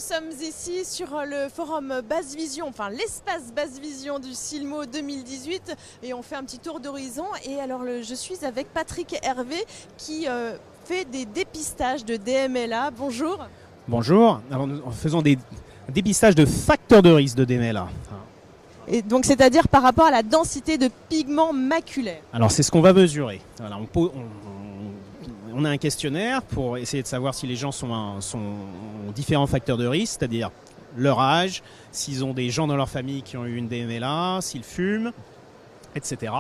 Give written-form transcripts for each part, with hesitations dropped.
sommes ici sur le forum Basse Vision, enfin l'espace Basse Vision du Silmo 2018 et on fait un petit tour d'horizon. Et alors je suis avec Patrick Hervé qui fait des dépistages de DMLA. Bonjour. Bonjour, alors nous faisons des dépistages de facteurs de risque de DMLA. Et donc c'est-à-dire par rapport à la densité de pigments maculaires. Alors c'est ce qu'on va mesurer. Voilà, on a un questionnaire pour essayer de savoir si les gens ont différents facteurs de risque, c'est-à-dire leur âge, s'ils ont des gens dans leur famille qui ont eu une DMLA, s'ils fument, etc.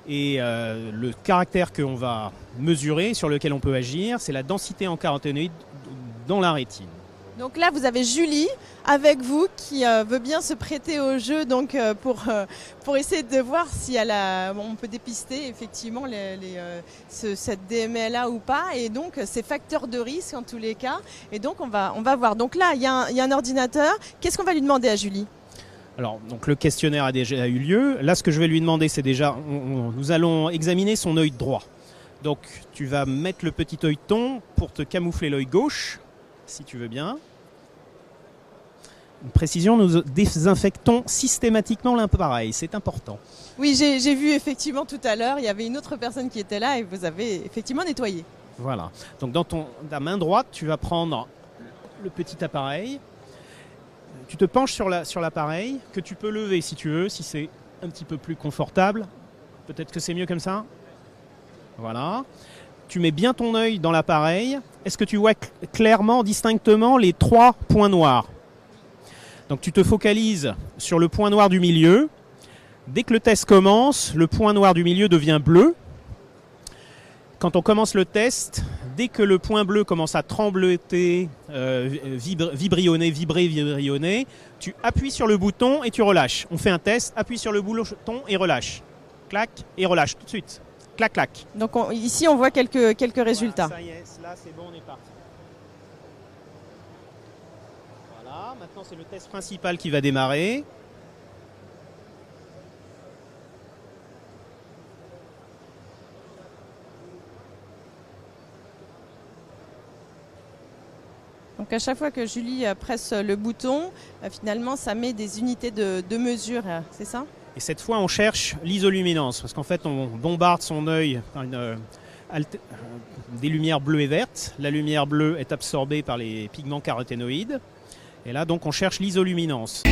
Et le caractère qu'on va mesurer, sur lequel on peut agir, c'est la densité en caroténoïdes dans la rétine. Donc là, vous avez Julie avec vous qui veut bien se prêter au jeu donc, pour essayer de voir si on peut dépister effectivement cette DMLA ou pas. Et donc, c'est facteur de risque en tous les cas. Et donc, on va voir. Donc là, il y a un ordinateur. Qu'est-ce qu'on va lui demander à Julie ? Alors, donc le questionnaire a déjà eu lieu. Là, ce que je vais lui demander, c'est déjà, nous allons examiner son œil droit. Donc, tu vas mettre le petit œilleton pour te camoufler l'œil gauche, si tu veux bien. Une précision, nous désinfectons systématiquement l'appareil, c'est important. Oui, j'ai vu effectivement tout à l'heure, il y avait une autre personne qui était là et vous avez effectivement nettoyé. Voilà, donc dans ta main droite, tu vas prendre le petit appareil. Tu te penches sur l'appareil, que tu peux lever si tu veux, si c'est un petit peu plus confortable. Peut-être que c'est mieux comme ça. Voilà. Tu mets bien ton œil dans l'appareil. Est-ce que tu vois clairement, distinctement les 3 points noirs ? Donc tu te focalises sur le point noir du milieu. Dès que le test commence, le point noir du milieu devient bleu. Quand on commence le test, dès que le point bleu commence à trembloter, vibrer, tu appuies sur le bouton et tu relâches. On fait un test, appuie sur le bouton et relâche. Clac, et relâche tout de suite. Clac, clac. Donc ici, on voit quelques résultats. Voilà, ça y est, là c'est bon, on est parti. Voilà, maintenant c'est le test principal qui va démarrer. Donc à chaque fois que Julie presse le bouton, finalement ça met des unités de mesure, c'est ça ? Et cette fois on cherche l'isoluminance, parce qu'en fait on bombarde son œil par des lumières bleues et vertes. La lumière bleue est absorbée par les pigments caroténoïdes. Et là donc on cherche l'isoluminance.